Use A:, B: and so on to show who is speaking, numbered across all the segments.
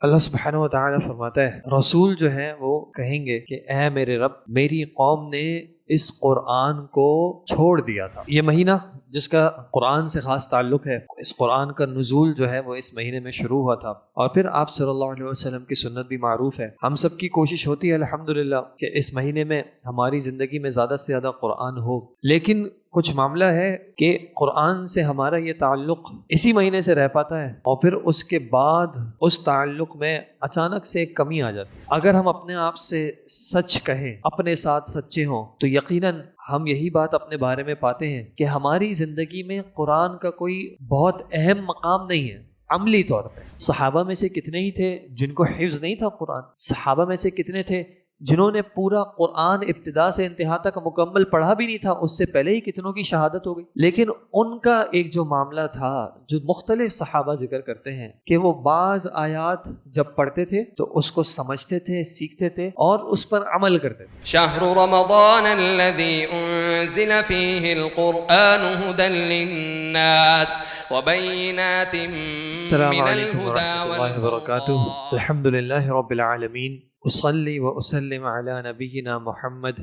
A: اللہ سبحانہ و تعالیٰ فرماتا ہے رسول جو ہیں وہ کہیں گے کہ اے میرے رب میری قوم نے اس قرآن کو چھوڑ دیا تھا۔ یہ مہینہ جس کا قرآن سے خاص تعلق ہے، اس قرآن کا نزول جو ہے وہ اس مہینے میں شروع ہوا تھا، اور پھر آپ صلی اللہ علیہ وسلم کی سنت بھی معروف ہے۔ ہم سب کی کوشش ہوتی ہے الحمدللہ کہ اس مہینے میں ہماری زندگی میں زیادہ سے زیادہ قرآن ہو، لیکن کچھ معاملہ ہے کہ قرآن سے ہمارا یہ تعلق اسی مہینے سے رہ پاتا ہے، اور پھر اس کے بعد اس تعلق میں اچانک سے ایک کمی آ جاتی ہے۔ اگر ہم اپنے آپ سے سچ کہیں، اپنے ساتھ سچے ہوں، تو یقیناً ہم یہی بات اپنے بارے میں پاتے ہیں کہ ہماری زندگی میں قرآن کا کوئی بہت اہم مقام نہیں ہے۔ عملی طور پہ صحابہ میں سے کتنے ہی تھے جن کو حفظ نہیں تھا قرآن؟ صحابہ میں سے کتنے تھے جنہوں نے پورا قرآن ابتدا سے انتہا تک مکمل پڑھا بھی نہیں تھا؟ اس سے پہلے ہی کتنوں کی شہادت ہو گئی۔ لیکن ان کا ایک جو معاملہ تھا جو مختلف صحابہ ذکر کرتے ہیں کہ وہ بعض آیات جب پڑھتے تھے تو اس کو سمجھتے تھے، سیکھتے تھے اور اس پر عمل کرتے تھے۔
B: شہر رمضان الذي انزل فيه القرآن هدى للناس وبينات
A: السلام
B: من
A: علیکم
B: الهدى
A: ورحمۃ اللہ وبرکاتہ۔
B: والفرقان
A: الحمد للہ رب العالمین، اصلی و اسلم علی نبینا محمد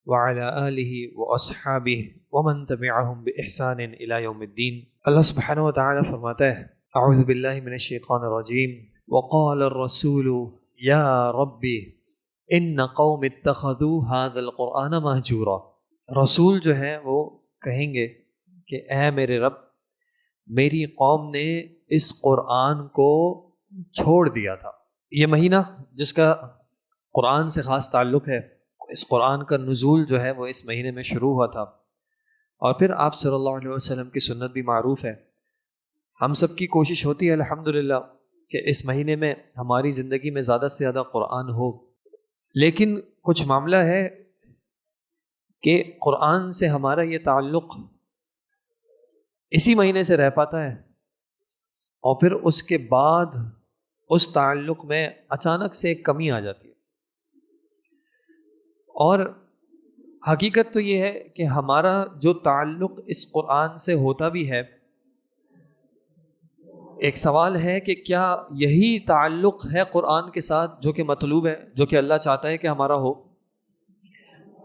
A: وعلی آلہ واصحابہ ومن تبعہم بإحسان الی یوم الدین۔ اللہ سبحانہ و تعالیٰ فرماتا ہے اعوذ باللہ من الشیطان الرجیم وقال الرسول یا رب ان قوم اتخذوا هذا القرآن مہجورا۔ رسول جو ہیں وہ کہیں گے کہ اے میرے رب میری قوم نے اس قرآن کو چھوڑ دیا تھا۔ یہ مہینہ جس کا قرآن سے خاص تعلق ہے، اس قرآن کا نزول جو ہے وہ اس مہینے میں شروع ہوا تھا، اور پھر آپ صلی اللہ علیہ وسلم کی سنت بھی معروف ہے۔ ہم سب کی کوشش ہوتی ہے الحمدللہ کہ اس مہینے میں ہماری زندگی میں زیادہ سے زیادہ قرآن ہو، لیکن کچھ معاملہ ہے کہ قرآن سے ہمارا یہ تعلق اسی مہینے سے رہ پاتا ہے، اور پھر اس کے بعد اس تعلق میں اچانک سے ایک کمی آ جاتی ہے۔ اور حقیقت تو یہ ہے کہ ہمارا جو تعلق اس قرآن سے ہوتا بھی ہے، ایک سوال ہے کہ کیا یہی تعلق ہے قرآن کے ساتھ جو کہ مطلوب ہے، جو کہ اللہ چاہتا ہے کہ ہمارا ہو؟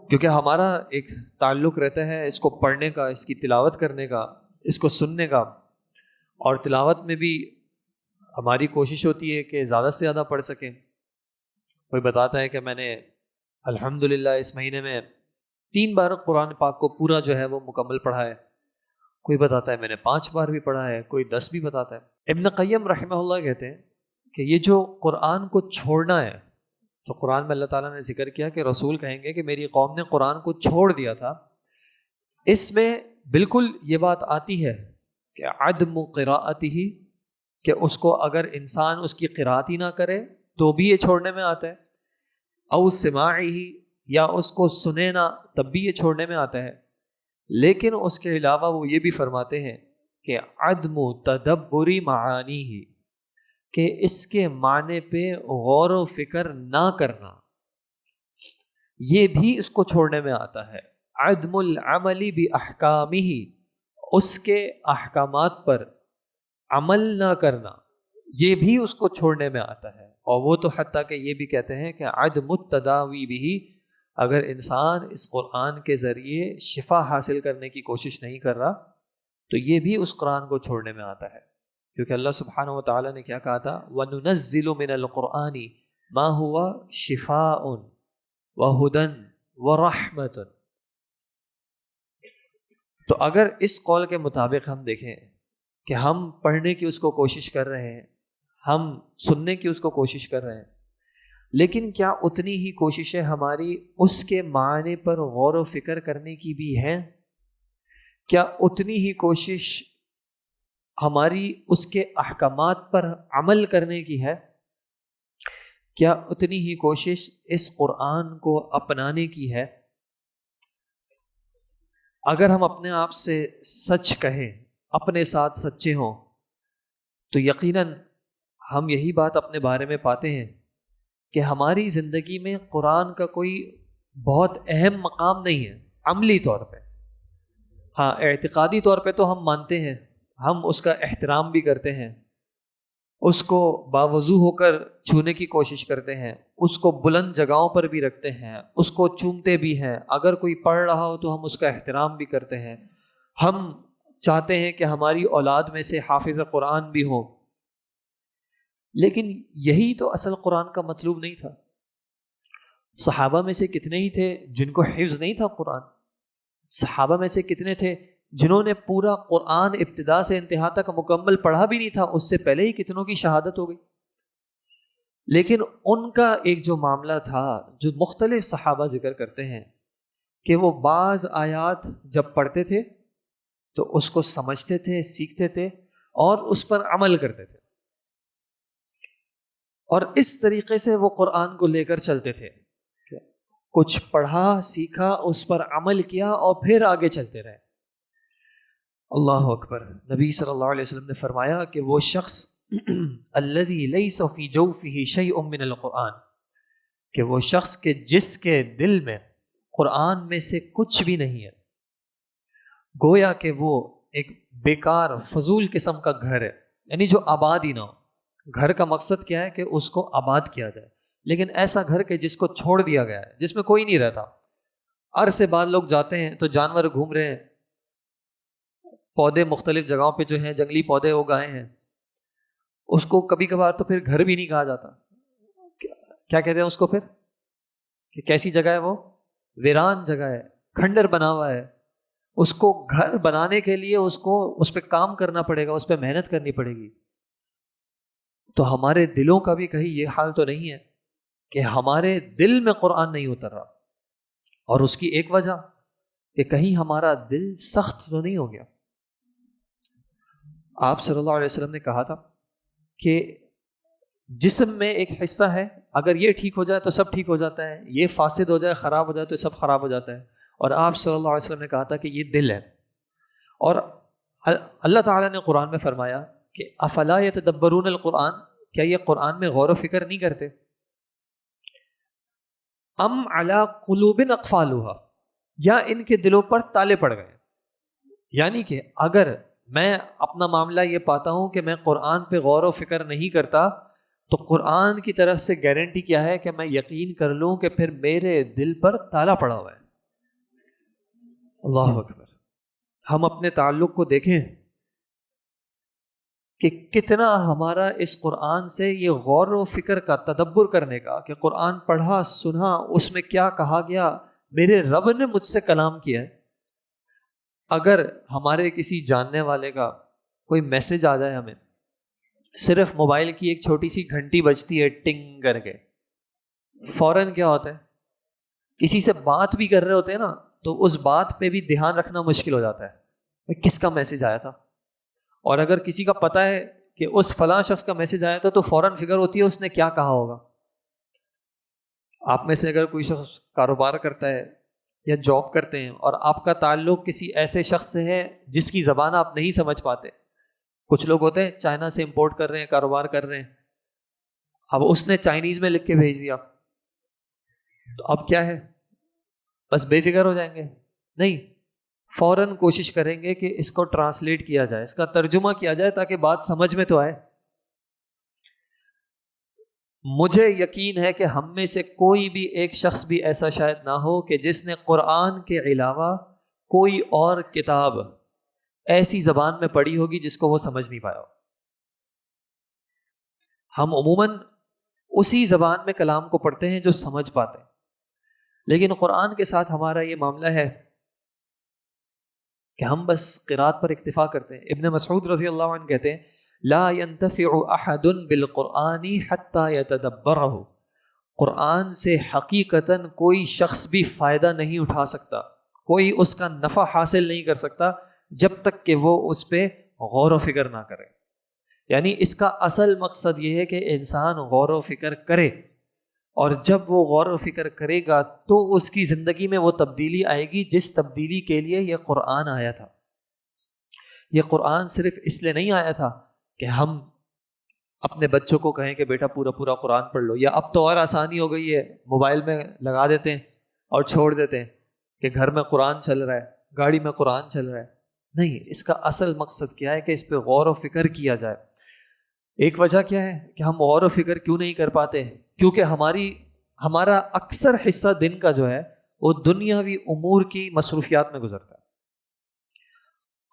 A: کیونکہ ہمارا ایک تعلق رہتا ہے اس کو پڑھنے کا، اس کی تلاوت کرنے کا، اس کو سننے کا، اور تلاوت میں بھی ہماری کوشش ہوتی ہے کہ زیادہ سے زیادہ پڑھ سکیں۔ کوئی بتاتا ہے کہ میں نے الحمدللہ اس مہینے میں 3 بار قرآن پاک کو پورا جو ہے وہ مکمل پڑھا ہے، کوئی بتاتا ہے میں نے 5 بار بھی پڑھا ہے، کوئی 10 بھی بتاتا ہے۔ ابن قیم رحمہ اللہ کہتے ہیں کہ یہ جو قرآن کو چھوڑنا ہے، جو قرآن میں اللہ تعالیٰ نے ذکر کیا کہ رسول کہیں گے کہ میری قوم نے قرآن کو چھوڑ دیا تھا، اس میں بالکل یہ بات آتی ہے کہ عدم قراءتہ، کہ اس کو اگر انسان اس کی قرات ہی نہ کرے تو بھی یہ چھوڑنے میں آتا ہے، او سماعہ، یا اس کو سنے نہ تب بھی یہ چھوڑنے میں آتا ہے۔ لیکن اس کے علاوہ وہ یہ بھی فرماتے ہیں کہ عدم تدبر معانیہ، کہ اس کے معنی پہ غور و فکر نہ کرنا، یہ بھی اس کو چھوڑنے میں آتا ہے۔ عدم العمل باحکامہ، اس کے احکامات پر عمل نہ کرنا، یہ بھی اس کو چھوڑنے میں آتا ہے۔ اور وہ تو حتیٰ کہ یہ بھی کہتے ہیں کہ عدم التداوی بھی، اگر انسان اس قرآن کے ذریعے شفا حاصل کرنے کی کوشش نہیں کر رہا تو یہ بھی اس قرآن کو چھوڑنے میں آتا ہے، کیونکہ اللہ سبحانہ و تعالیٰ نے کیا کہا تھا وَنُنَزِّلُ مِنَ الْقُرْآنِ مَا هُوَ شِفَاءٌ وَهُدًى وَرَحْمَةٌ۔ تو اگر اس قول کے مطابق ہم دیکھیں کہ ہم پڑھنے کی اس کو کوشش کر رہے ہیں، ہم سننے کی اس کو کوشش کر رہے ہیں، لیکن کیا اتنی ہی کوششیں ہماری اس کے معنی پر غور و فکر کرنے کی بھی ہیں؟ کیا اتنی ہی کوشش ہماری اس کے احکامات پر عمل کرنے کی ہے؟ کیا اتنی ہی کوشش اس قرآن کو اپنانے کی ہے؟ اگر ہم اپنے آپ سے سچ کہیں، اپنے ساتھ سچے ہوں، تو یقیناً ہم یہی بات اپنے بارے میں پاتے ہیں کہ ہماری زندگی میں قرآن کا کوئی بہت اہم مقام نہیں ہے عملی طور پہ۔ ہاں، اعتقادی طور پہ تو ہم مانتے ہیں، ہم اس کا احترام بھی کرتے ہیں، اس کو باوضو ہو کر چھونے کی کوشش کرتے ہیں، اس کو بلند جگہوں پر بھی رکھتے ہیں، اس کو چومتے بھی ہیں، اگر کوئی پڑھ رہا ہو تو ہم اس کا احترام بھی کرتے ہیں، ہم چاہتے ہیں کہ ہماری اولاد میں سے حافظ قرآن بھی ہو۔ لیکن یہی تو اصل قرآن کا مطلوب نہیں تھا۔ صحابہ میں سے کتنے ہی تھے جن کو حفظ نہیں تھا قرآن؟ صحابہ میں سے کتنے تھے جنہوں نے پورا قرآن ابتدا سے انتہا تک مکمل پڑھا بھی نہیں تھا؟ اس سے پہلے ہی کتنوں کی شہادت ہو گئی۔ لیکن ان کا ایک جو معاملہ تھا، جو مختلف صحابہ ذکر کرتے ہیں کہ وہ بعض آیات جب پڑھتے تھے تو اس کو سمجھتے تھے، سیکھتے تھے اور اس پر عمل کرتے تھے، اور اس طریقے سے وہ قرآن کو لے کر چلتے تھے۔ کچھ پڑھا، سیکھا، اس پر عمل کیا اور پھر آگے چلتے رہے۔ اللہ اکبر۔ نبی صلی اللہ علیہ وسلم نے فرمایا کہ وہ شخص الذی لیس فی جوفہ شیء من القرآن، کہ وہ شخص کے جس کے دل میں قرآن میں سے کچھ بھی نہیں ہے، گویا کہ وہ ایک بیکار فضول قسم کا گھر ہے، یعنی جو آباد ہی نہ ہو۔ گھر کا مقصد کیا ہے کہ اس کو آباد کیا جائے، لیکن ایسا گھر کہ جس کو چھوڑ دیا گیا ہے، جس میں کوئی نہیں رہتا۔ عرصے بعد لوگ جاتے ہیں تو جانور گھوم رہے ہیں، پودے مختلف جگہوں پہ جو ہیں جنگلی پودے اگائے ہیں، اس کو کبھی کبھار تو پھر گھر بھی نہیں کہا جاتا۔ کیا کہتے ہیں اس کو پھر؟ کہ کیسی جگہ ہے وہ؟ ویران جگہ ہے، کھنڈر بنا ہوا ہے۔ اس کو گھر بنانے کے لیے اس پہ کام کرنا پڑے گا، اس پہ محنت کرنی پڑے گی۔ تو ہمارے دلوں کا بھی کہیں یہ حال تو نہیں ہے کہ ہمارے دل میں قرآن نہیں اتر رہا؟ اور اس کی ایک وجہ کہ کہیں ہمارا دل سخت تو نہیں ہو گیا۔ آپ صلی اللہ علیہ وسلم نے کہا تھا کہ جسم میں ایک حصہ ہے، اگر یہ ٹھیک ہو جائے تو سب ٹھیک ہو جاتا ہے، یہ فاسد ہو جائے، خراب ہو جائے تو سب خراب ہو جاتا ہے۔ اور آپ صلی اللہ علیہ وسلم نے کہا تھا کہ یہ دل ہے۔ اور اللہ تعالیٰ نے قرآن میں فرمایا کہ افلا یتدبرون القرآن، کیا یہ قرآن میں غور و فکر نہیں کرتے؟ ام علی قلوب اقفالها، یا ان کے دلوں پر تالے پڑ گئے۔ یعنی کہ اگر میں اپنا معاملہ یہ پاتا ہوں کہ میں قرآن پہ غور و فکر نہیں کرتا، تو قرآن کی طرف سے گارنٹی کیا ہے کہ میں یقین کر لوں کہ پھر میرے دل پر تالا پڑا ہوا ہے۔ اللہ اکبر۔ ہم اپنے تعلق کو دیکھیں کہ کتنا ہمارا اس قرآن سے یہ غور و فکر کا، تدبر کرنے کا، کہ قرآن پڑھا، سنا، اس میں کیا کہا گیا، میرے رب نے مجھ سے کلام کیا ہے۔ اگر ہمارے کسی جاننے والے کا کوئی میسج آ جائے، ہمیں صرف موبائل کی ایک چھوٹی سی گھنٹی بجتی ہے ٹنگ کر کے، فوراً کیا ہوتا ہے؟ کسی سے بات بھی کر رہے ہوتے ہیں نا، تو اس بات پہ بھی دھیان رکھنا مشکل ہو جاتا ہے، کس کا میسج آیا تھا۔ اور اگر کسی کا پتہ ہے کہ اس فلاں شخص کا میسج آیا تھا تو فوراً فکر ہوتی ہے اس نے کیا کہا ہوگا۔ آپ میں سے اگر کوئی شخص کاروبار کرتا ہے یا جاب کرتے ہیں اور آپ کا تعلق کسی ایسے شخص سے ہے جس کی زبان آپ نہیں سمجھ پاتے، کچھ لوگ ہوتے ہیں چائنا سے امپورٹ کر رہے ہیں، کاروبار کر رہے ہیں، اب اس نے چائنیز میں لکھ کے بھیج دیا، تو اب کیا ہے؟ بس بے فکر ہو جائیں گے؟ نہیں، فوراً کوشش کریں گے کہ اس کو ٹرانسلیٹ کیا جائے، اس کا ترجمہ کیا جائے تاکہ بات سمجھ میں تو آئے۔ مجھے یقین ہے کہ ہم میں سے کوئی بھی ایک شخص بھی ایسا شاید نہ ہو کہ جس نے قرآن کے علاوہ کوئی اور کتاب ایسی زبان میں پڑھی ہوگی جس کو وہ سمجھ نہیں پایا ہو۔ ہم عموماً اسی زبان میں کلام کو پڑھتے ہیں جو سمجھ پاتے ہیں، لیکن قرآن کے ساتھ ہمارا یہ معاملہ ہے کہ ہم بس قرات پر اکتفا کرتے ہیں۔ ابن مسعود رضی اللہ عنہ کہتے ہیں لا ينتفع احد بالقرآن حتى يتدبره، قرآن سے حقیقتاً کوئی شخص بھی فائدہ نہیں اٹھا سکتا، کوئی اس کا نفع حاصل نہیں کر سکتا جب تک کہ وہ اس پہ غور و فکر نہ کرے۔ یعنی اس کا اصل مقصد یہ ہے کہ انسان غور و فکر کرے، اور جب وہ غور و فکر کرے گا تو اس کی زندگی میں وہ تبدیلی آئے گی جس تبدیلی کے لیے یہ قرآن آیا تھا۔ یہ قرآن صرف اس لیے نہیں آیا تھا کہ ہم اپنے بچوں کو کہیں کہ بیٹا پورا پورا قرآن پڑھ لو، یا اب تو اور آسانی ہو گئی ہے، موبائل میں لگا دیتے ہیں اور چھوڑ دیتے ہیں کہ گھر میں قرآن چل رہا ہے، گاڑی میں قرآن چل رہا ہے۔ نہیں، اس کا اصل مقصد کیا ہے کہ اس پہ غور و فکر کیا جائے۔ ایک وجہ کیا ہے کہ ہم غور و فکر کیوں نہیں کر پاتے؟ کیونکہ ہمارا اکثر حصہ دن کا جو ہے وہ دنیاوی امور کی مصروفیات میں گزرتا ہے.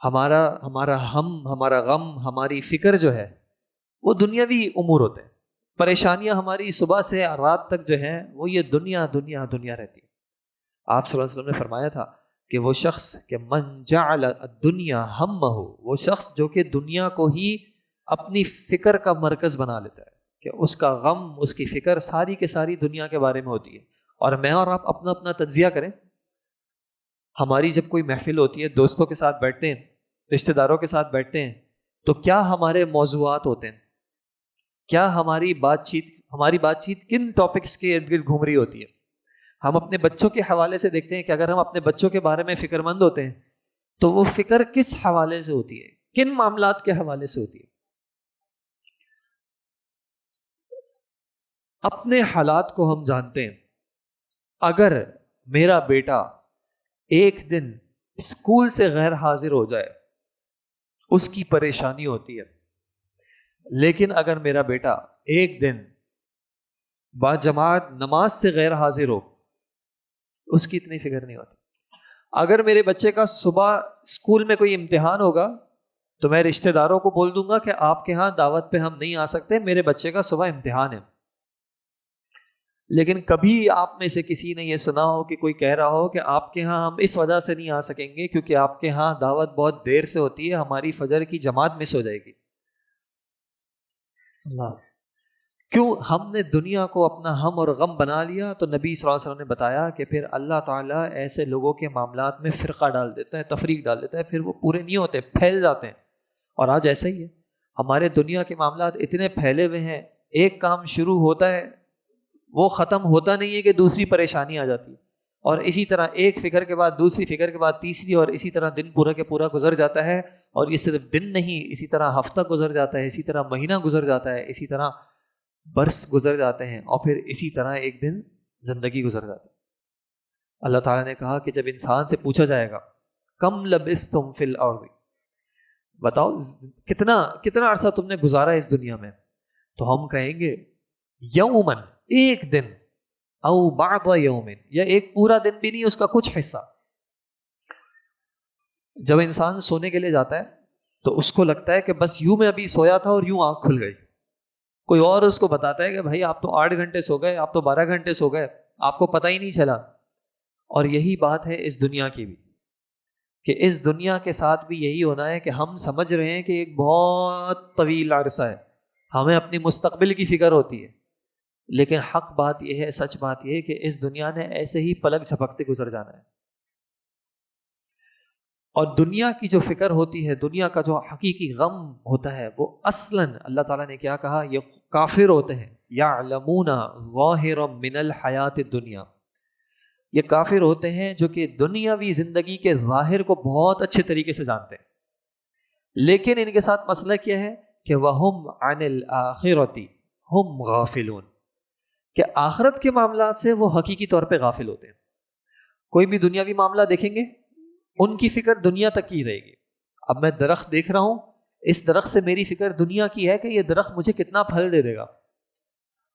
A: ہمارا ہمارا غم، ہماری فکر جو ہے وہ دنیاوی امور ہوتے ہیں. پریشانیاں ہماری صبح سے رات تک جو ہیں وہ یہ دنیا دنیا دنیا رہتی ہے. آپ صلی اللہ علیہ وسلم نے فرمایا تھا کہ وہ شخص کہ من جعل الدنیا ہمہ، وہ شخص جو کہ دنیا کو ہی اپنی فکر کا مرکز بنا لیتا ہے، کہ اس کا غم، اس کی فکر ساری کے ساری دنیا کے بارے میں ہوتی ہے. اور میں اور آپ اپنا اپنا تجزیہ کریں. ہماری جب کوئی محفل ہوتی ہے، دوستوں کے ساتھ بیٹھتے ہیں، رشتہ داروں کے ساتھ بیٹھتے ہیں، تو کیا ہمارے موضوعات ہوتے ہیں؟ کیا ہماری بات چیت کن ٹاپکس کے ارد گرد گھوم رہی ہوتی ہے؟ ہم اپنے بچوں کے حوالے سے دیکھتے ہیں کہ اگر ہم اپنے بچوں کے بارے میں فکر مند ہوتے ہیں تو وہ فکر کس حوالے سے ہوتی ہے، کن معاملات کے حوالے سے ہوتی ہے؟ اپنے حالات کو ہم جانتے ہیں. اگر میرا بیٹا ایک دن اسکول سے غیر حاضر ہو جائے اس کی پریشانی ہوتی ہے، لیکن اگر میرا بیٹا ایک دن باجماعت نماز سے غیر حاضر ہو اس کی اتنی فکر نہیں ہوتی. اگر میرے بچے کا صبح اسکول میں کوئی امتحان ہوگا تو میں رشتہ داروں کو بول دوں گا کہ آپ کے ہاں دعوت پہ ہم نہیں آ سکتے، میرے بچے کا صبح امتحان ہے. لیکن کبھی آپ میں سے کسی نے یہ سنا ہو کہ کوئی کہہ رہا ہو کہ آپ کے ہاں ہم اس وجہ سے نہیں آ سکیں گے کیونکہ آپ کے ہاں دعوت بہت دیر سے ہوتی ہے، ہماری فجر کی جماعت مس ہو جائے گی. اللہ، کیوں ہم نے دنیا کو اپنا ہم اور غم بنا لیا؟ تو نبی صلی اللہ علیہ وسلم نے بتایا کہ پھر اللہ تعالیٰ ایسے لوگوں کے معاملات میں فرقہ ڈال دیتا ہے، تفریق ڈال دیتا ہے، پھر وہ پورے نہیں ہوتے، پھیل جاتے ہیں. اور آج ایسا ہی ہے، ہمارے دنیا کے معاملات اتنے پھیلے ہوئے ہیں، ایک کام شروع ہوتا ہے وہ ختم ہوتا نہیں ہے کہ دوسری پریشانی آ جاتی ہے، اور اسی طرح ایک فکر کے بعد دوسری فکر کے بعد تیسری، اور اسی طرح دن پورا کے پورا گزر جاتا ہے. اور یہ صرف دن نہیں، اسی طرح ہفتہ گزر جاتا ہے، اسی طرح مہینہ گزر جاتا ہے، اسی طرح برس گزر جاتے ہیں، اور پھر اسی طرح ایک دن زندگی گزر جاتی ہے. اللہ تعالیٰ نے کہا کہ جب انسان سے پوچھا جائے گا کم لبثتم فی الارض، بتاؤ کتنا عرصہ تم نے گزارا اس دنیا میں، تو ہم کہیں گے یومن، ایک دن، او بعض یوم، یا ایک پورا دن بھی نہیں، اس کا کچھ حصہ. جب انسان سونے کے لیے جاتا ہے تو اس کو لگتا ہے کہ بس یوں میں ابھی سویا تھا اور یوں آنکھ کھل گئی. کوئی اور اس کو بتاتا ہے کہ بھائی آپ تو 8 گھنٹے سو گئے، آپ تو 12 گھنٹے سو گئے، آپ کو پتہ ہی نہیں چلا. اور یہی بات ہے اس دنیا کی بھی، کہ اس دنیا کے ساتھ بھی یہی ہونا ہے کہ ہم سمجھ رہے ہیں کہ ایک بہت طویل عرصہ ہے، ہمیں اپنی مستقبل کی فکر ہوتی ہے، لیکن حق بات یہ ہے، سچ بات یہ ہے کہ اس دنیا نے ایسے ہی پلک جھپکتے گزر جانا ہے. اور دنیا کی جو فکر ہوتی ہے، دنیا کا جو حقیقی غم ہوتا ہے، وہ اصلاً اللہ تعالیٰ نے کیا کہا؟ یہ کافر ہوتے ہیں، یعلمون ظاہرا من الحیات الدنیا، یہ کافر ہوتے ہیں جو کہ دنیاوی زندگی کے ظاہر کو بہت اچھے طریقے سے جانتے ہیں، لیکن ان کے ساتھ مسئلہ کیا ہے کہ وَهُمْ عَنِ الْآخِرَةِ هُمْ غافلون، کہ آخرت کے معاملات سے وہ حقیقی طور پہ غافل ہوتے ہیں. کوئی بھی دنیاوی معاملہ دیکھیں گے، ان کی فکر دنیا تک کی رہے گی. اب میں درخت دیکھ رہا ہوں، اس درخت سے میری فکر دنیا کی ہے کہ یہ درخت مجھے کتنا پھل دے دے گا،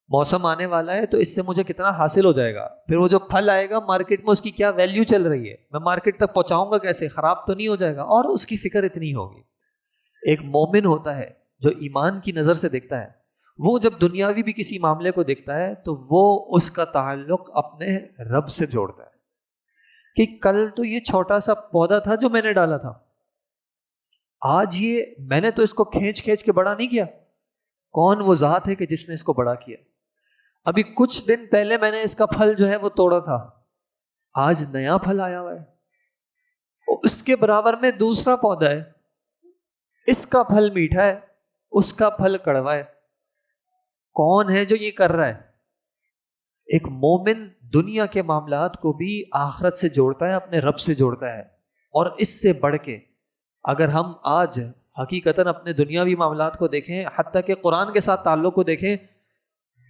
A: موسم آنے والا ہے تو اس سے مجھے کتنا حاصل ہو جائے گا، پھر وہ جو پھل آئے گا مارکیٹ میں اس کی کیا ویلیو چل رہی ہے، میں مارکیٹ تک پہنچاؤں گا کیسے، خراب تو نہیں ہو جائے گا، اور اس کی فکر اتنی ہوگی. ایک مومن ہوتا ہے جو ایمان کی نظر سے دیکھتا ہے، وہ جب دنیاوی بھی کسی معاملے کو دیکھتا ہے تو وہ اس کا تعلق اپنے رب سے جوڑتا ہے، کہ کل تو یہ چھوٹا سا پودا تھا جو میں نے ڈالا تھا، آج یہ میں نے تو اس کو کھینچ کے بڑا نہیں کیا، کون وہ ذات ہے کہ جس نے اس کو بڑا کیا. ابھی کچھ دن پہلے میں نے اس کا پھل جو ہے وہ توڑا تھا، آج نیا پھل آیا ہوا ہے، اس کے برابر میں دوسرا پودا ہے، اس کا پھل میٹھا ہے، اس کا پھل کڑوا ہے. کون ہے جو یہ کر رہا ہے؟ ایک مومن دنیا کے معاملات کو بھی آخرت سے جوڑتا ہے، اپنے رب سے جوڑتا ہے. اور اس سے بڑھ کے اگر ہم آج حقیقتاً اپنے دنیاوی معاملات کو دیکھیں، حتیٰ کہ قرآن کے ساتھ تعلق کو دیکھیں،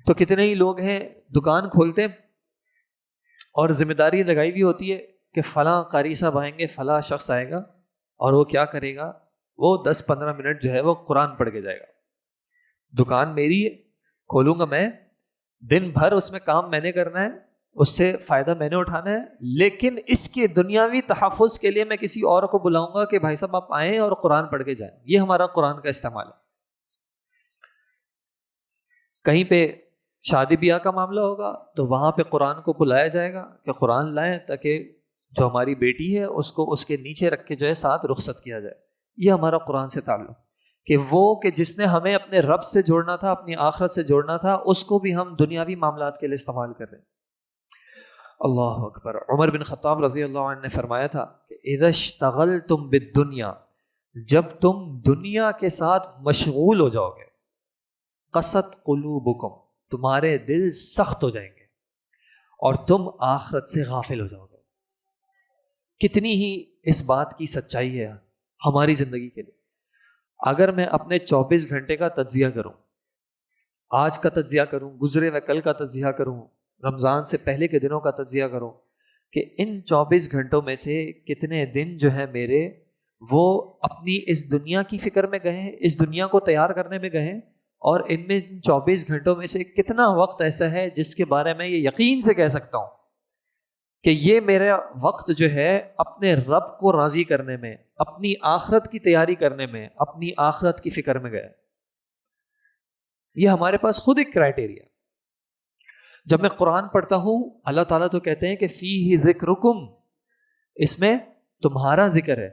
A: تو کتنے ہی لوگ ہیں دکان کھولتے اور ذمہ داری لگائی ہوئی ہوتی ہے کہ فلاں قاری صاحب آئیں گے، فلاں شخص آئے گا، اور وہ کیا کرے گا؟ وہ 10-15 منٹ جو ہے وہ قرآن پڑھ کے جائے گا. دکان میری ہے، کھولوں گا میں، دن بھر اس میں کام میں نے کرنا ہے، اس سے فائدہ میں نے اٹھانا ہے، لیکن اس کے دنیاوی تحفظ کے لیے میں کسی اور کو بلاؤں گا کہ بھائی صاحب آپ آئیں اور قرآن پڑھ کے جائیں. یہ ہمارا قرآن کا استعمال ہے. کہیں پہ شادی بیاہ کا معاملہ ہوگا تو وہاں پہ قرآن کو بلایا جائے گا کہ قرآن لائیں تاکہ جو ہماری بیٹی ہے اس کو اس کے نیچے رکھ کے جو ہے ساتھ رخصت کیا جائے. یہ ہمارا قرآن سے تعلق کہ وہ کہ جس نے ہمیں اپنے رب سے جوڑنا تھا، اپنی آخرت سے جوڑنا تھا، اس کو بھی ہم دنیاوی معاملات کے لیے استعمال کر رہے ہیں. اللہ اکبر. عمر بن خطاب رضی اللہ عنہ نے فرمایا تھا کہ اذا اشتغلتم بالدنیا، جب تم دنیا کے ساتھ مشغول ہو جاؤ گے، قست قلوبکم، تمہارے دل سخت ہو جائیں گے اور تم آخرت سے غافل ہو جاؤ گے. کتنی ہی اس بات کی سچائی ہے ہماری زندگی کے لیے. اگر میں اپنے 24 گھنٹے کا تجزیہ کروں، آج کا تجزیہ کروں، گزرے ہوئے کل کا تجزیہ کروں، رمضان سے پہلے کے دنوں کا تجزیہ کروں کہ ان 24 گھنٹوں میں سے کتنے دن جو ہیں میرے وہ اپنی اس دنیا کی فکر میں گئے ہیں، اس دنیا کو تیار کرنے میں گئے ہیں، اور ان میں 24 گھنٹوں میں سے کتنا وقت ایسا ہے جس کے بارے میں یہ یقین سے کہہ سکتا ہوں کہ یہ میرا وقت جو ہے اپنے رب کو راضی کرنے میں، اپنی آخرت کی تیاری کرنے میں، اپنی آخرت کی فکر میں گیا. یہ ہمارے پاس خود ایک کرائٹیریا. جب میں قرآن پڑھتا ہوں اللہ تعالیٰ تو کہتے ہیں کہ فیہ ذکرکم، اس میں تمہارا ذکر ہے.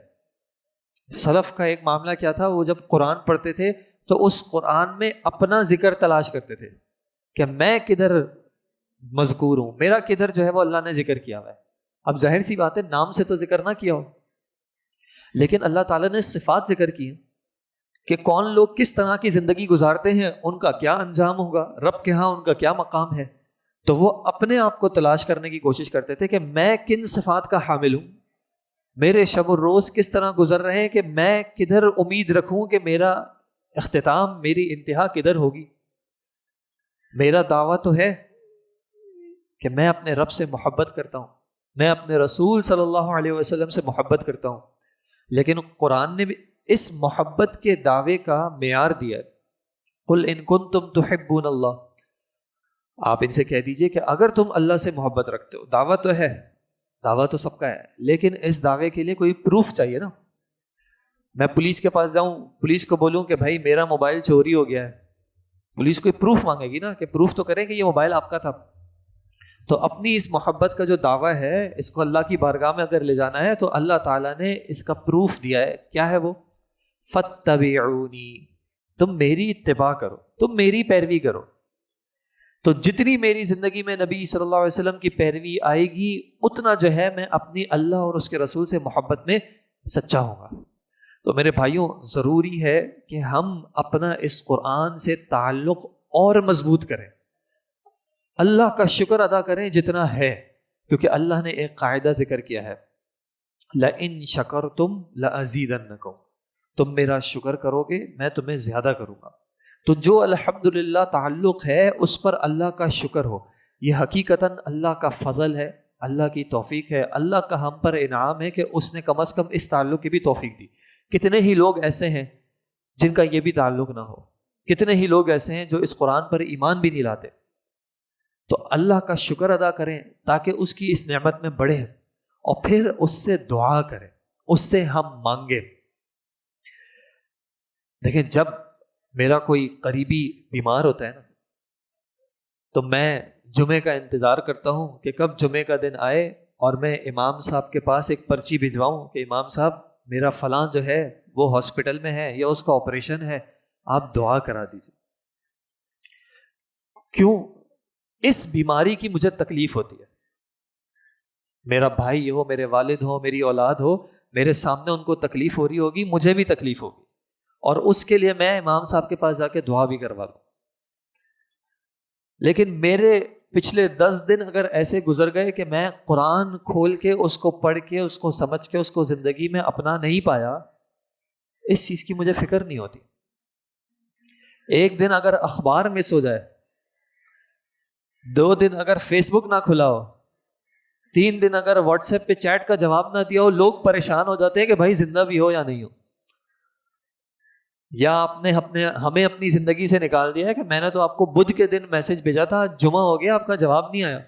A: سلف کا ایک معاملہ کیا تھا، وہ جب قرآن پڑھتے تھے تو اس قرآن میں اپنا ذکر تلاش کرتے تھے کہ میں کدھر مذکور ہوں، میرا کدھر جو ہے وہ اللہ نے ذکر کیا ہوا ہے. اب ظاہر سی بات ہے نام سے تو ذکر نہ کیا ہو، لیکن اللہ تعالیٰ نے صفات ذکر کی ہیں کہ کون لوگ کس طرح کی زندگی گزارتے ہیں، ان کا کیا انجام ہوگا، رب کے ہاں ان کا کیا مقام ہے. تو وہ اپنے آپ کو تلاش کرنے کی کوشش کرتے تھے کہ میں کن صفات کا حامل ہوں، میرے شب و روز کس طرح گزر رہے ہیں، کہ میں کدھر امید رکھوں کہ میرا اختتام، میری انتہا کدھر ہوگی. میرا دعویٰ تو ہے کہ میں اپنے رب سے محبت کرتا ہوں، میں اپنے رسول صلی اللہ علیہ وسلم سے محبت کرتا ہوں، لیکن قرآن نے بھی اس محبت کے دعوے کا معیار دیا ہے. قل ان کنتم تحبون اللہ، آپ ان سے کہہ دیجئے کہ اگر تم اللہ سے محبت رکھتے ہو. دعویٰ تو ہے، دعویٰ تو سب کا ہے، لیکن اس دعوے کے لیے کوئی پروف چاہیے نا. میں پولیس کے پاس جاؤں، پولیس کو بولوں کہ بھائی میرا موبائل چوری ہو گیا ہے، پولیس کوئی پروف مانگے گی نا، کہ پروف تو کریں کہ یہ موبائل آپ کا تھا. تو اپنی اس محبت کا جو دعویٰ ہے اس کو اللہ کی بارگاہ میں اگر لے جانا ہے تو اللہ تعالیٰ نے اس کا پروف دیا ہے. کیا ہے وہ؟ فاتبعونی، تم میری اتباع کرو، تم میری پیروی کرو. تو جتنی میری زندگی میں نبی صلی اللہ علیہ وسلم کی پیروی آئے گی اتنا جو ہے میں اپنی اللہ اور اس کے رسول سے محبت میں سچا ہوں گا. تو میرے بھائیوں ضروری ہے کہ ہم اپنا اس قرآن سے تعلق اور مضبوط کریں، اللہ کا شکر ادا کریں جتنا ہے، کیونکہ اللہ نے ایک قاعدہ ذکر کیا ہے، لَإِن شَكَرْتُمْ لَأَزِيدَنَّكُمْ، تم میرا شکر کرو گے میں تمہیں زیادہ کروں گا. تو جو الحمدللہ تعلق ہے اس پر اللہ کا شکر ہو، یہ حقیقتاً اللہ کا فضل ہے، اللہ کی توفیق ہے، اللہ کا ہم پر انعام ہے کہ اس نے کم از کم اس تعلق کی بھی توفیق دی. کتنے ہی لوگ ایسے ہیں جن کا یہ بھی تعلق نہ ہو، کتنے ہی لوگ ایسے ہیں جو اس قرآن پر ایمان بھی نہیں لاتے. تو اللہ کا شکر ادا کریں تاکہ اس کی اس نعمت میں بڑھیں، اور پھر اس سے دعا کریں، اس سے ہم مانگیں. دیکھیں جب میرا کوئی قریبی بیمار ہوتا ہے نا تو میں جمعے کا انتظار کرتا ہوں کہ کب جمعے کا دن آئے اور میں امام صاحب کے پاس ایک پرچی بھجواؤں کہ امام صاحب میرا فلاں جو ہے وہ ہاسپٹل میں ہے یا اس کا آپریشن ہے، آپ دعا کرا دیجیے. کیوں؟ اس بیماری کی مجھے تکلیف ہوتی ہے. میرا بھائی ہو، میرے والد ہو، میری اولاد ہو، میرے سامنے ان کو تکلیف ہو رہی ہوگی، مجھے بھی تکلیف ہوگی، اور اس کے لیے میں امام صاحب کے پاس جا کے دعا بھی کروا لوں. لیکن میرے پچھلے 10 دن اگر ایسے گزر گئے کہ میں قرآن کھول کے اس کو پڑھ کے اس کو سمجھ کے اس کو زندگی میں اپنا نہیں پایا، اس چیز کی مجھے فکر نہیں ہوتی. ایک دن اگر اخبار مس ہو جائے، 2 دن اگر فیس بک نہ کھلا ہو، 3 دن اگر واٹس ایپ پہ چیٹ کا جواب نہ دیا ہو، لوگ پریشان ہو جاتے ہیں کہ بھائی زندہ بھی ہو یا نہیں ہو. یا آپ نے ہمیں اپنی زندگی سے نکال دیا ہے کہ میں نے تو آپ کو بدھ کے دن میسج بھیجا تھا، جمعہ ہو گیا آپ کا جواب نہیں آیا.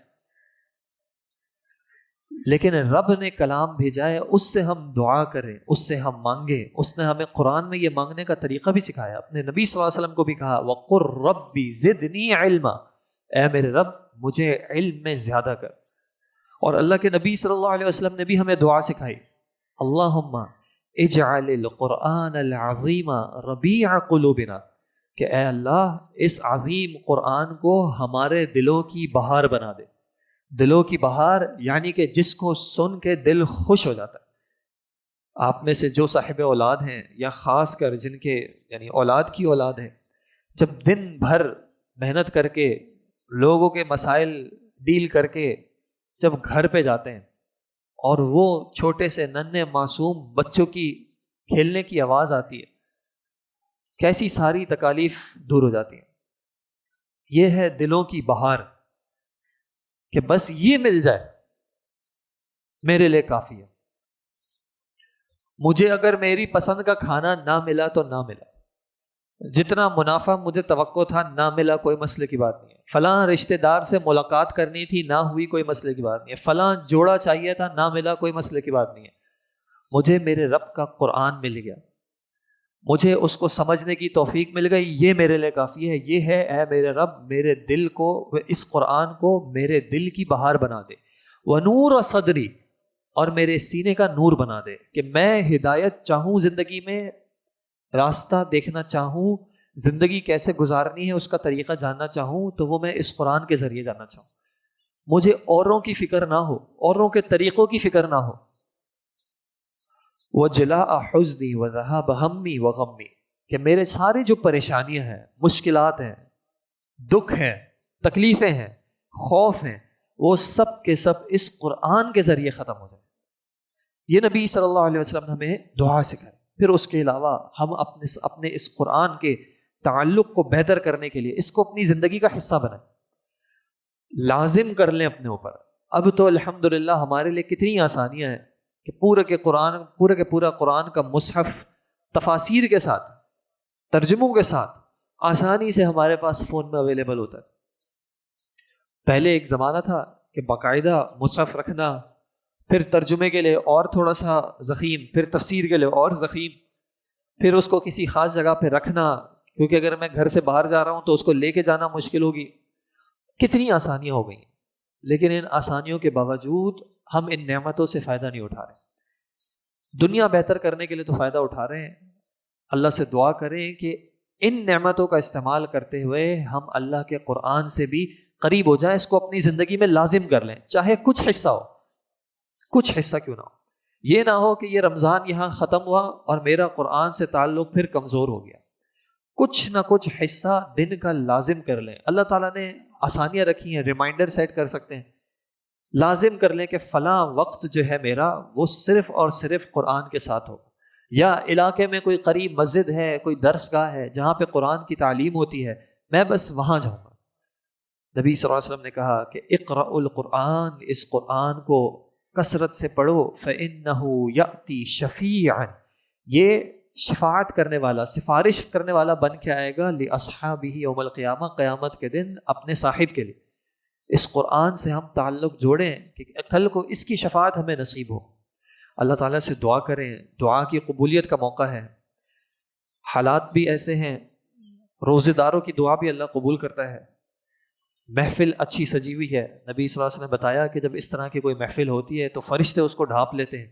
A: لیکن رب نے کلام بھیجا ہے، اس سے ہم دعا کریں، اس سے ہم مانگیں. اس نے ہمیں قرآن میں یہ مانگنے کا طریقہ بھی سکھایا. اپنے نبی صلی اللہ علیہ وسلم کو بھی کہا وَقُلْ رَبِّ زِدْنِي عِلْمًا، اے میرے رب مجھے علم میں زیادہ کر. اور اللہ کے نبی صلی اللہ علیہ وسلم نے بھی ہمیں دعا سکھائی، اللہم اجعل القرآن العظیم ربیع قلوبنا، کہ اے اللہ اس عظیم قرآن کو ہمارے دلوں کی بہار بنا دے. دلوں کی بہار یعنی کہ جس کو سن کے دل خوش ہو جاتا ہے. آپ میں سے جو صاحب اولاد ہیں یا خاص کر جن کے یعنی اولاد کی اولاد ہے، جب دن بھر محنت کر کے لوگوں کے مسائل ڈیل کر کے جب گھر پہ جاتے ہیں اور وہ چھوٹے سے ننھے معصوم بچوں کی کھیلنے کی آواز آتی ہے، کیسی ساری تکالیف دور ہو جاتی ہیں. یہ ہے دلوں کی بہار کہ بس یہ مل جائے میرے لیے کافی ہے. مجھے اگر میری پسند کا کھانا نہ ملا تو نہ ملا، جتنا منافع مجھے توقع تھا نہ ملا، کوئی مسئلے کی بات نہیں ہے. فلاں رشتہ دار سے ملاقات کرنی تھی نہ ہوئی، کوئی مسئلے کی بات نہیں ہے. فلاں جوڑا چاہیے تھا نہ ملا، کوئی مسئلے کی بات نہیں ہے. مجھے میرے رب کا قرآن مل گیا، مجھے اس کو سمجھنے کی توفیق مل گئی، یہ میرے لیے کافی ہے. یہ ہے اے میرے رب میرے دل کو، اس قرآن کو میرے دل کی بہار بنا دے. وَنُورَ صَدْرِي، اور میرے سینے کا نور بنا دے کہ میں ہدایت چاہوں، زندگی میں راستہ دیکھنا چاہوں، زندگی کیسے گزارنی ہے اس کا طریقہ جاننا چاہوں تو وہ میں اس قرآن کے ذریعے جاننا چاہوں. مجھے اوروں کی فکر نہ ہو، اوروں کے طریقوں کی فکر نہ ہو. وَجِلَاءَ حُزْنِي وَذَهَابَ هَمِّي وَغَمِّي، کہ میرے سارے جو پریشانیاں ہیں، مشکلات ہیں، دکھ ہیں، تکلیفیں ہیں، خوف ہیں، وہ سب کے سب اس قرآن کے ذریعے ختم ہو جائیں. یہ نبی صلی اللہ علیہ وسلم نے ہمیں دعا سکھائی. پھر اس کے علاوہ ہم اپنے اس قرآن کے تعلق کو بہتر کرنے کے لیے اس کو اپنی زندگی کا حصہ بنائیں، لازم کر لیں اپنے اوپر. اب تو الحمدللہ ہمارے لیے کتنی آسانیاں ہیں کہ پورا قرآن کا مصحف تفاسیر کے ساتھ، ترجموں کے ساتھ آسانی سے ہمارے پاس فون میں اویلیبل ہوتا ہے. پہلے ایک زمانہ تھا کہ باقاعدہ مصحف رکھنا، پھر ترجمے کے لیے اور تھوڑا سا ضخیم، پھر تفسیر کے لیے اور ضخیم، پھر اس کو کسی خاص جگہ پہ رکھنا، کیونکہ اگر میں گھر سے باہر جا رہا ہوں تو اس کو لے کے جانا مشکل ہوگی. کتنی آسانیاں ہو گئی ہیں، لیکن ان آسانیوں کے باوجود ہم ان نعمتوں سے فائدہ نہیں اٹھا رہے. دنیا بہتر کرنے کے لیے تو فائدہ اٹھا رہے ہیں. اللہ سے دعا کریں کہ ان نعمتوں کا استعمال کرتے ہوئے ہم اللہ کے قرآن سے بھی قریب ہو جائیں، اس کو اپنی زندگی میں لازم کر لیں، چاہے کچھ حصہ ہو، کچھ حصہ کیوں نہ ہو. یہ نہ ہو کہ یہ رمضان یہاں ختم ہوا اور میرا قرآن سے تعلق پھر کمزور ہو گیا. کچھ نہ کچھ حصہ دن کا لازم کر لیں. اللہ تعالیٰ نے آسانیاں رکھی ہیں، ریمائنڈر سیٹ کر سکتے ہیں. لازم کر لیں کہ فلاں وقت جو ہے میرا وہ صرف اور صرف قرآن کے ساتھ ہو، یا علاقے میں کوئی قریب مسجد ہے، کوئی درس گاہ ہے جہاں پہ قرآن کی تعلیم ہوتی ہے، میں بس وہاں جاؤں گا. نبی صلی اللہ علیہ وسلم نے کہا کہ اقرأوا القرآن، اس قرآن کو کثرت سے پڑھو، فإنہ یأتی شفیعا، یہ شفاعت کرنے والا، سفارش کرنے والا بن کے آئے گا لأصحابہ یوم القیامہ، قیامت کے دن اپنے صاحب کے لیے. اس قرآن سے ہم تعلق جوڑیں کہ کل کو اس کی شفاعت ہمیں نصیب ہو. اللہ تعالیٰ سے دعا کریں، دعا کی قبولیت کا موقع ہے. حالات بھی ایسے ہیں، روزے داروں کی دعا بھی اللہ قبول کرتا ہے. محفل اچھی سجی ہوئی ہے، نبی صلی اللہ علیہ وسلم نے بتایا کہ جب اس طرح کی کوئی محفل ہوتی ہے تو فرشتے اس کو ڈھانپ لیتے ہیں،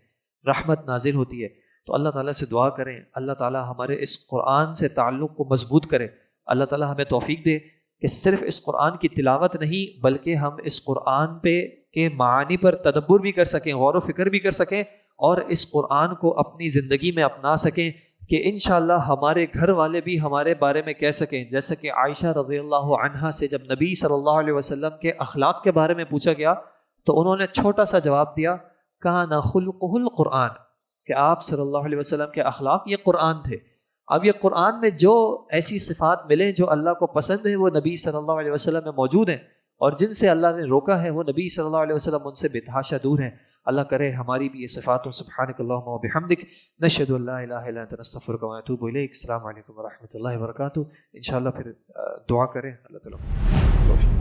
A: رحمت نازل ہوتی ہے. تو اللہ تعالیٰ سے دعا کریں، اللہ تعالیٰ ہمارے اس قرآن سے تعلق کو مضبوط کرے. اللہ تعالیٰ ہمیں توفیق دے کہ صرف اس قرآن کی تلاوت نہیں بلکہ ہم اس قرآن پہ کے معانی پر تدبر بھی کر سکیں، غور و فکر بھی کر سکیں، اور اس قرآن کو اپنی زندگی میں اپنا سکیں کہ انشاءاللہ ہمارے گھر والے بھی ہمارے بارے میں کہہ سکیں. جیسا کہ عائشہ رضی اللہ عنہا سے جب نبی صلی اللہ علیہ وسلم کے اخلاق کے بارے میں پوچھا گیا تو انہوں نے چھوٹا سا جواب دیا، کان خلقہ القرآن، کہ آپ صلی اللہ علیہ وسلم کے اخلاق یہ قرآن تھے. اب یہ قرآن میں جو ایسی صفات ملیں جو اللہ کو پسند ہیں وہ نبی صلی اللہ علیہ وسلم میں موجود ہیں، اور جن سے اللہ نے روکا ہے وہ نبی صلی اللہ علیہ وسلم ان سے بتحاشا دور ہیں. اللہ کرے ہماری بھی یہ صفات ہوں. سبحانک اللہم و بحمدک نشہد ان لا الہ الا انت نستغفرک و نتوب الیک. السلام علیکم و رحمۃ اللہ وبرکاتہ. انشاءاللہ پھر دعا کریں. اللہ تعالیٰ